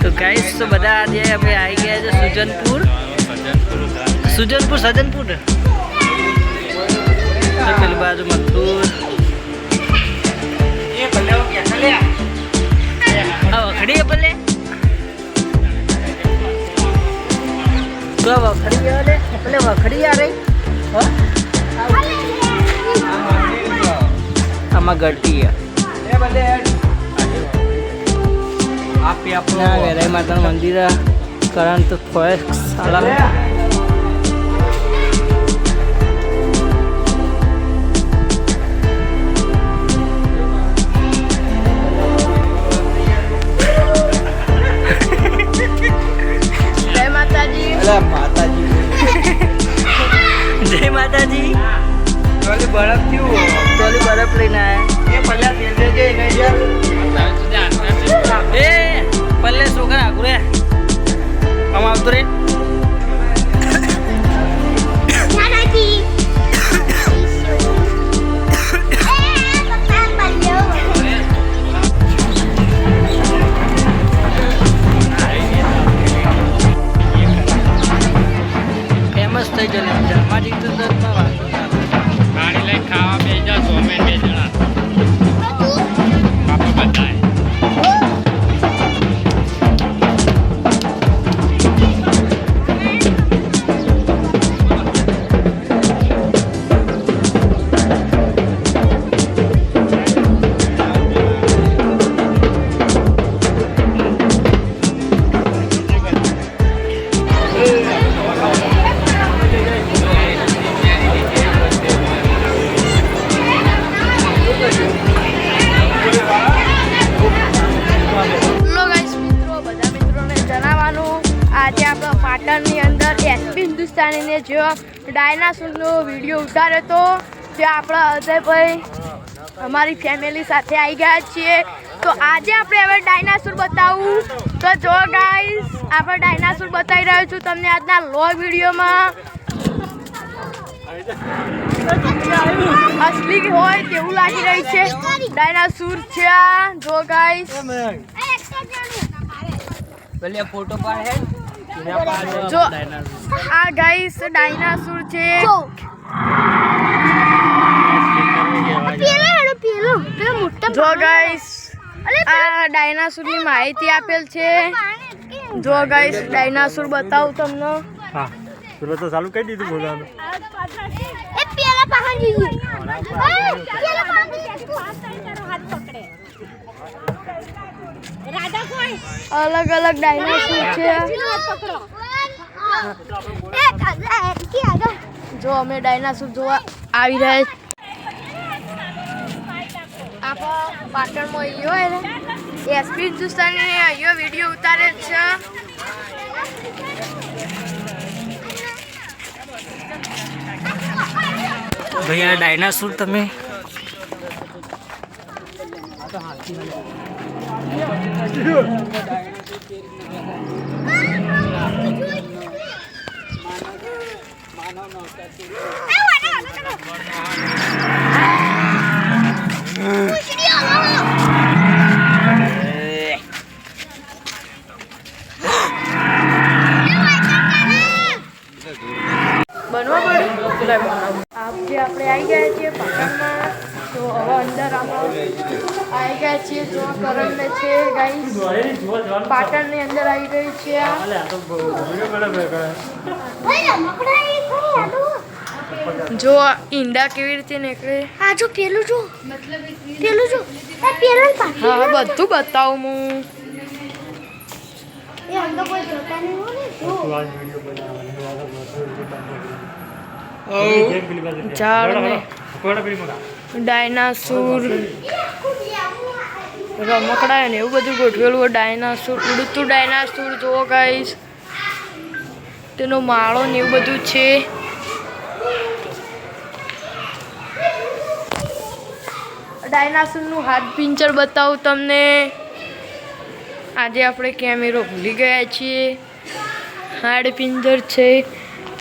तो गाइस तो बता दिया अभी आई गया है सुजनपुर सजनपुर तो पहली बाजू मथुर खड़ी है पहले तो खड़ी है पहले खड़ी आ रही आमा गलती है વેરાઈ માતાનું મંદિર કારણ તો થોડે સાલા જય માતાજી ટોલી બરફ થયું ટોલી બરફ લઈને આયા એ પલ્લા તેલ દેજે ને યાર એ પલ્લે છોકરા આગુ રે આમ આવતો રે દાદાજી ફેમસ થઈ જલે જન્માજી તો ગાડી લઈ ખાવા બે જા સોમે બે જણા પાપા બતાય આજે આપણે પાટણની અંદર એસપી હિન્દુસ્તાનીને જો ડાયનાસોરનો વિડીયો ઉતાર્યો તો ત્યાં આપણા અજયભાઈ અમારી ફેમિલી સાથે આવી ગયા છીએ તો આજે આપણે હવે ડાયનાસોર બતાવું તો જો ગાઈસ આપણે ડાયનાસોર બતાવી રહ્યો છું તમને આજના લોગ વિડીયોમાં અસલી હોય તેવું લાગી રહ્યું છે ડાયનાસોર છે આ જો ગાઈસ पहले फोटो पाड़ है जो आ गाइस डायनासोर છે જો ગાઈસ આ ડાયનાસોર ની માહિતી આપેલ છે જો ગાઈસ ડાયનાસોર બતાવું તમને હા તો ચાલુ કરી દીધું બોલવાનું એ પેલા પાહન જઈએ પેલા પાહન હાથ પકડે રાધા કોઈ અલગ અલગ ડાયનાસોર છે જો અમે ડાયનાસોર જોવા આવી રહ્યા આપણા પાટણમાં આવ્યો એસપી હિન્દુસ્તાની આવ્યો વિડીયો ઉતારે છે भैया डायनासोर तमें बनवा पड़े आप जे આપણે આવી ગયા છીએ પાટણમાં તો હવે અંદર આપણે આવી ગયા છીએ જો કરણને છે ગાઈસ પાટણની અંદર આવી ગઈ છે જો ઈંડા કેવી રીતે નીકળે આ જો પેલું જો પેલું જો આ પેલું હા બધું બતાવું હું એ અંદર કોઈ જોતા નહીં હોય ને झाड़ में डायनासोर रमकड़ा है એવું બધું ગોઠવેલું હોય ડાયનાસોર ઉડતું ડાયનાસોર જો ગાઈસ તેનો માળો ને એવું બધું છે ડાયનાસોરનું હાથ પિંચર બતાવું તમને આજે આપણે કેમેરો ભૂલી ગયા છીએ હાડ પિંજર છે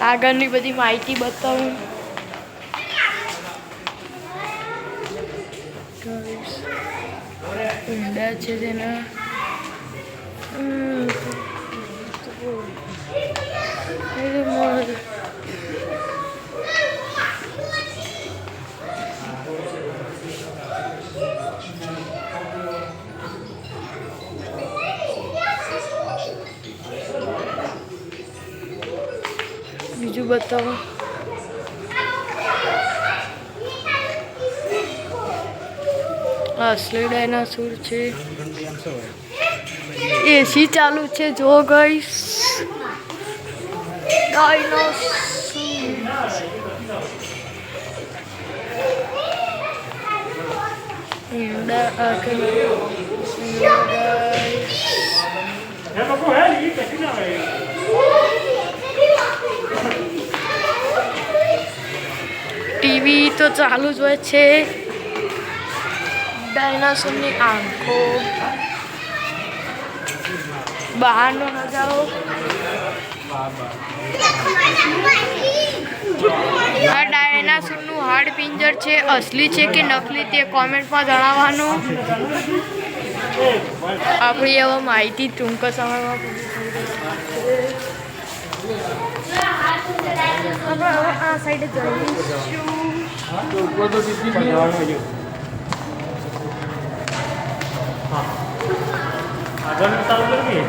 આગળની બધી માહિતી બતાવું ઈંડા છે તેના બીજું બતાવો. અસલી ડાયનાસોર છે. એસી ચાલુ છે. જો ગાઈસ ડાયનાસોર ઈંડા ટીવી તો ચાલુ જ હોય છે. ડાયનાસોરની આંખો, બહારનો નજારો. આ ડાયનાસોરનું હાડપિંજર છે. અસલી છે કે નકલી તે કોમેન્ટમાં જણાવવાનું. આપણી એવા માહિતી ટૂંક સમયમાં આ સાઈડે જઈશું. આગળ ચાલુ કરવી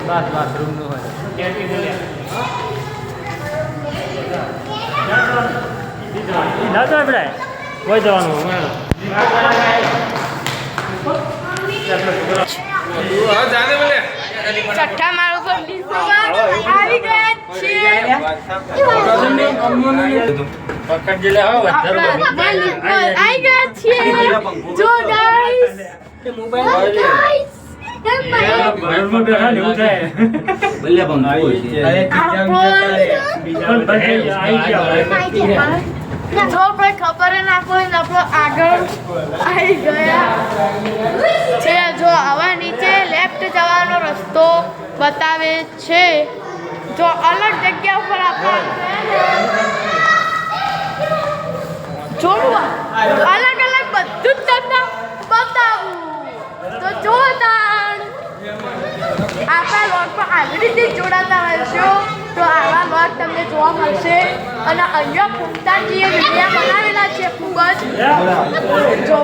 બાથરૂમનું હોય ના તો આપણે કોઈ જવાનું છઠ્ઠા માળ ઉપર આવી ગયા છીએ. આવી ગયા છીએ. જો ગાઈસ જો કોઈ ખબર ના કોઈ આપણે આગળ આવી ગયા છે. જો આવા નીચે લેફ્ટ જવાનો રસ્તો બતાવે છે. જો અલગ જગ્યા ઉપર આપણે જોડવા અલગ અલગ બધું જ તમને બતાવું તો જો આપણા લોક પર આવી રીતે જોડાતા રહેશો તો આવા લોક તમને જોવા મળશે. અને અહીંયા પુખ્તાજીએ વિડીયો બનાવેલા છે ખૂબ જ જો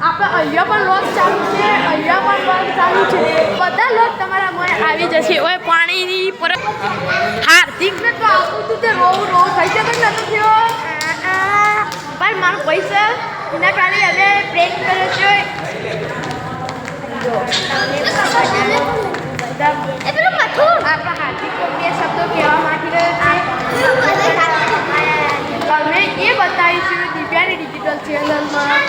આપણે અહીંયા પણ લોક ચાલુ છે. અહીંયા પણ લોક ચાલુ છે. બધા લોક તમારા મોએ આવી જશે. ઓય પાણીની પર હાર્દિકને તો આવું હતું તે રોવ થઈ જતો નતો થયો. ભાઈ મારો પૈસા એના કારણે હવે પ્રેન્ક કર્યો છે. આપણા હાર્દિક બે શબ્દો કહેવા માંગી રહ્યો છે. અમે એ બતાવીશું દિવ્યાની ડિજિટલ ચેનલમાં.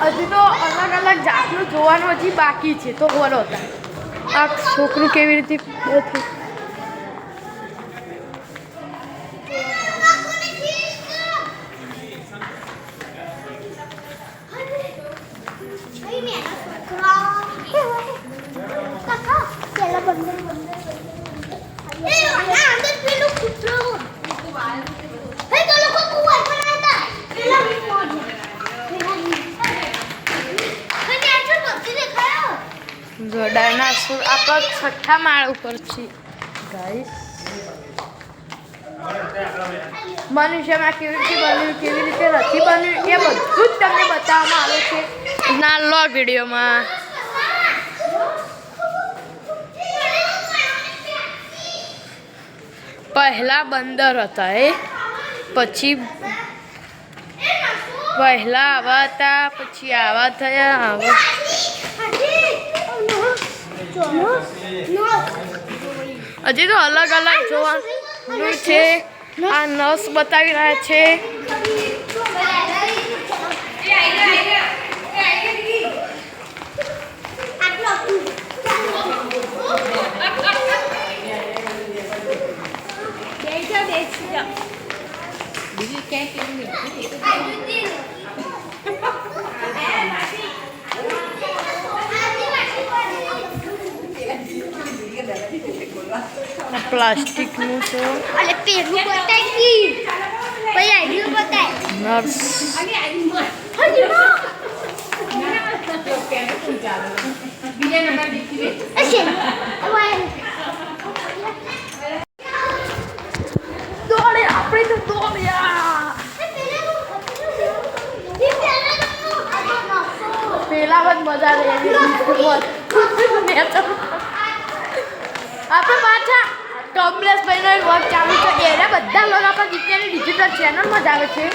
હજુ તો અલગ અલગ જાતનું જોવાનું હજી બાકી છે. તો બોલો આ છોકરું કેવી રીતે ડાયનાસોર આપણા છઠ્ઠા માળ ઉપર છે ગાઈસ. મનુષ્યમાં કેવી રીતે બન્યું, કેવી રીતે નથી બન્યું એ બધું જ તમને બતાવવામાં આવે છે નાનો વિડીયોમાં. પહેલા બંદર હતા પછી પહેલા આવા હતા પછી આવા થયા. હજી તો અલગ અલગ જોવાનું છે. આ નસ બતાવી રહ્યા છે. બીજું ક્યાંય પ્લાસ્ટિકનું છે અલે પેલું બતાય કી ભાઈ આઈડિયો બતાય નર્સ અશે દોડે આપણે તો દોડ્યા પેલા જ મજા લે આપણે પાછા કમલેશભાઈનો એક વર્ક ચાલુ છે એને બધા લોકો આપણા જીતેની ડિજિટલ ચેનલમાં જ આવે છે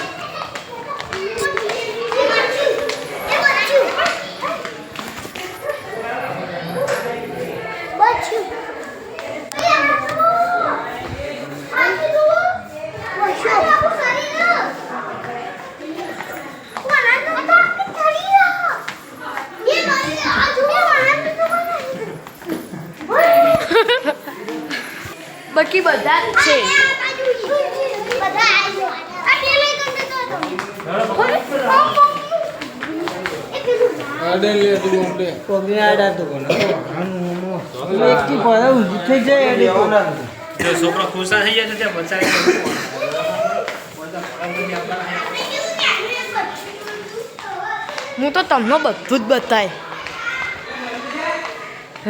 બાકી બધા જ છે છોકરો ખુશ થઈ જાય છે બચાવી હું તો તમને બધું જ બતાય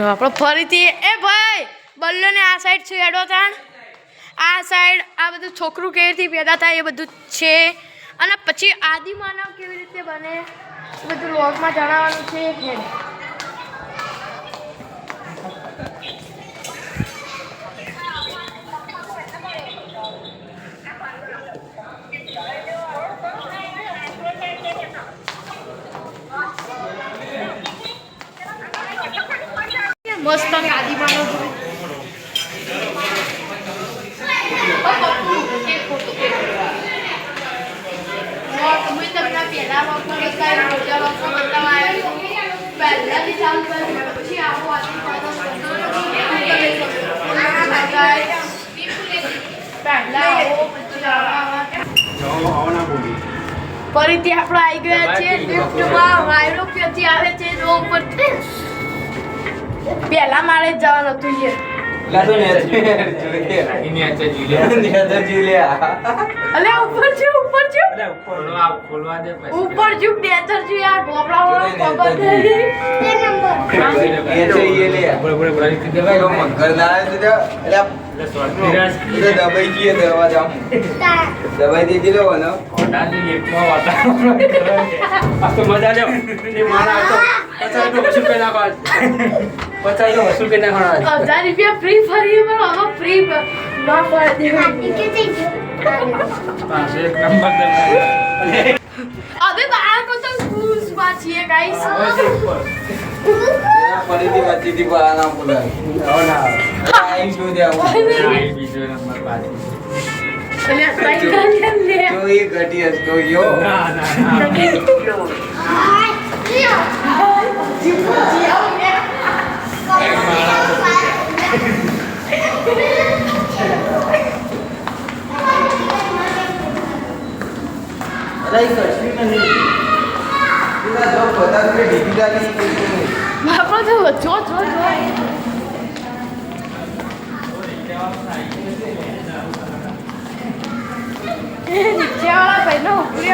આપણે ફરીથી એ ભાઈ બલ્લોને આ સાઈડ છે હેડો તાણ આ સાઈડ આ બધું છોકરું કેવી રીતે પેદા થાય એ બધું છે અને પછી આદિમાનવ કેવી રીતે બને એ બધું લોગમાં જણાવવાનું છે હેડ મસ્ત આદિમાનવ ફરીથી આપણે આવી ગયા છીએ લિફ્ટમાં વાયરો ક્યાંથી આવે છે જો ઉપર પહેલા મારે જ જવાનું હતું અલે ઉપર છે ઉપર છે ઉપર જો નેચર જો યાર ઢોકળા વાળો ખબર નથી એ નંબર દવાઈ દીધી લો ને મજા લો વસૂલ કરી નાખો 50 વસૂલ કરી નાખો 1000 રૂપિયા ફ્રી ફરી પણ હવે ફ્રી ના પડે એક નંબર અબે બાળકો તો ક્રૂઝમાં છીએ ગાઈસ ફરીથી વચ્ચેથી બહાના બોલાય આઈ જો દે બીજો નંબર પાછી અલે સાઈકલ લે તો એ ઘટી હસતો યો ના અરે કશ્મીર નહીં પેલા જો બધા કે ડિજિટલી બાપા જો જો નીચેવાળા ભાઈનો ઉપરી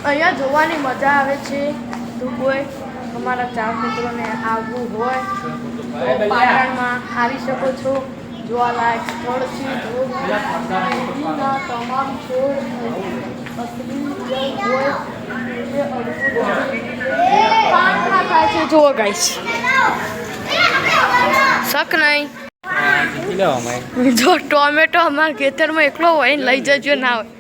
અહીંયા જોવાની મજા આવે છે તો કોઈ અમારા ચાર મિત્રોને આવવું હોય તો પાટણમાં આવી શકો છો જોવાલાયક સ્થળ છે ધોધના તમામ છોડ અસલી હોય એ અદ્ભુત પાટણા થાય છે જુઓ ગાઈસ શક નહીં જો ટોમેટો અમારા ખેતરમાં એકલો હોય ને લઈ જજો ના હોય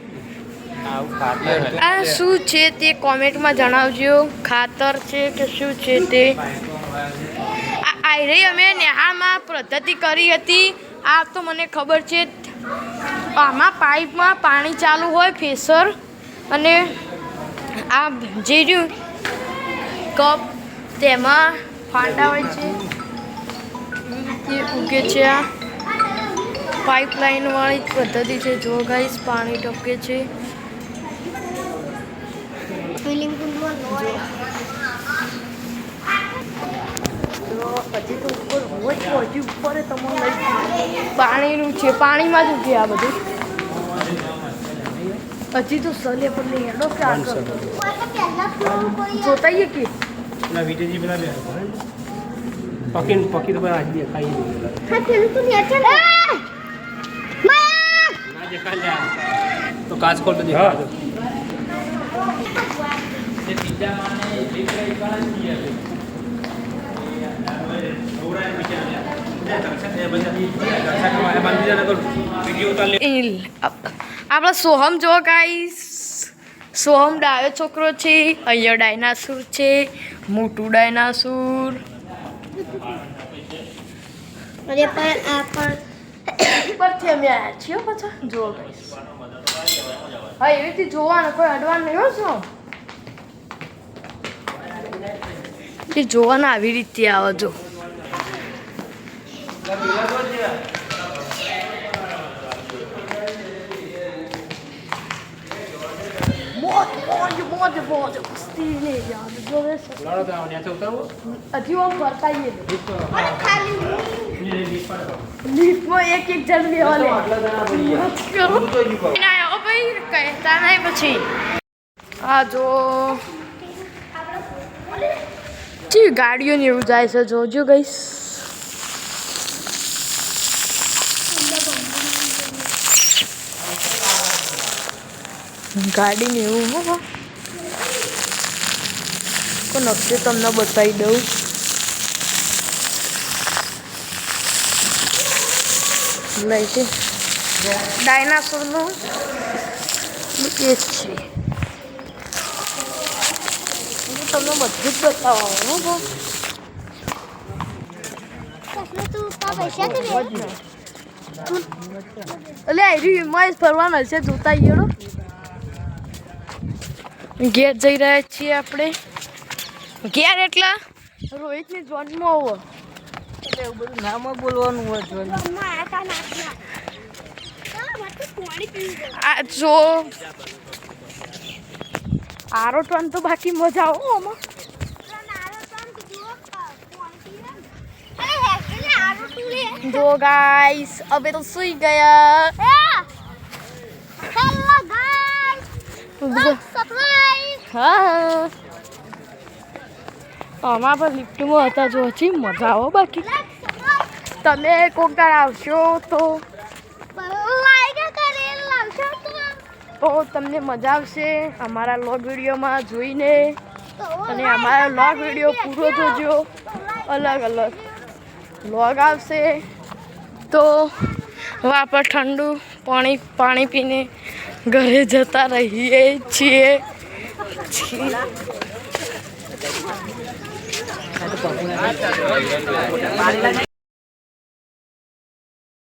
આ શું છે તે કોમેન્ટમાં જણાવજો ખાતર છે કે શું છે તે આયરે અમે નેહાળમાં પદ્ધતિ કરી હતી આ તો મને ખબર છે આમાં પાઇપમાં પાણી ચાલુ હોય ફેસર અને આ જે રહ્યું કપ તેમાં ફાંટા હોય છે પદ્ધતિ ઉગે છે આ પાઇપલાઇન વાળી પદ્ધતિ છે જો ગાઈસ પાણી ટપકે છે સ્વિમિંગ પુલમાં હજી તો ઉપર હોય હજી ઉપર તમારે પાણીનું છે પાણીમાં જ ઉગે આ બધું હજી તો સલે પર નહીં હેડો કે આગળ જોતાઈએ કે પેલા વીટેજી પેલા બે પકી તો આજ દેખાઈ નહીં હા પેલું તો નેચર ના દેખાય લે તો કાચ ખોલ તો દેખાય જે પિઝા માને લીક કરી આપણા સોહમ જો ગાઈસ સોહમ ડાયો છોકરો છે અહીંયા ડાયનાસોર છે મોટું ડાયનાસોર અરે પણ આ પણ પરથી અમે આવ્યા છીએ પાછા જો ગાઈસ હા એવી રીતે જોવાનું કોઈ અડવાનું નહીં હો શું એ જોવાના આવી રીતે આવે જો મોજ મસ્તી ને યાદ જો રે લડો તો ન્યાચે ઉતરવો હજી ઓમ ફરતાઈએ અરે ખાલી લીફમાં એક જણ બેવા લે આટલા જણા પડી ના ઓ ભાઈ કહેતા નહીં પછી આ જો જી ગાડીઓ ને એવું જાય છે જોજો ગઈસ ગાડી ને એવું હો કો નકશો તમને બતાવી દઉં લઈ છે ડાયનાસોરનો એ જ છે તમને બધું જ બતાવવાનું હો તું પૈસા દે એટલે આવી મહેશ ફરવાનું હશે જોતા ઈયળો ઘેર જઈ રહ્યા છીએ આપણે ઘેર એટલા રોહિતની જોનમાં આવો એટલે એવું બધું નામ બોલવાનું હોય જો આ જો આરો ટન તો બાકી મજા આવો આમાં જો ગાઈસ હવે તો સુઈ ગયા હેલો ગાઈસ સરપ્રાઈઝ હા આમાં પણ લિફ્ટમાં હતા જો હજી મજા આવો બાકી તમે કોક દાડ આવશો તો તમને મજા આવશે અમારા વ્લોગ વિડીયોમાં જોઈને અને અમારા વ્લોગ વિડીયો પૂરો જોજો અલગ અલગ વ્લોગ આવશે તો હવે આપણે ઠંડુ પાણી પીને ઘરે જતા રહીએ છીએ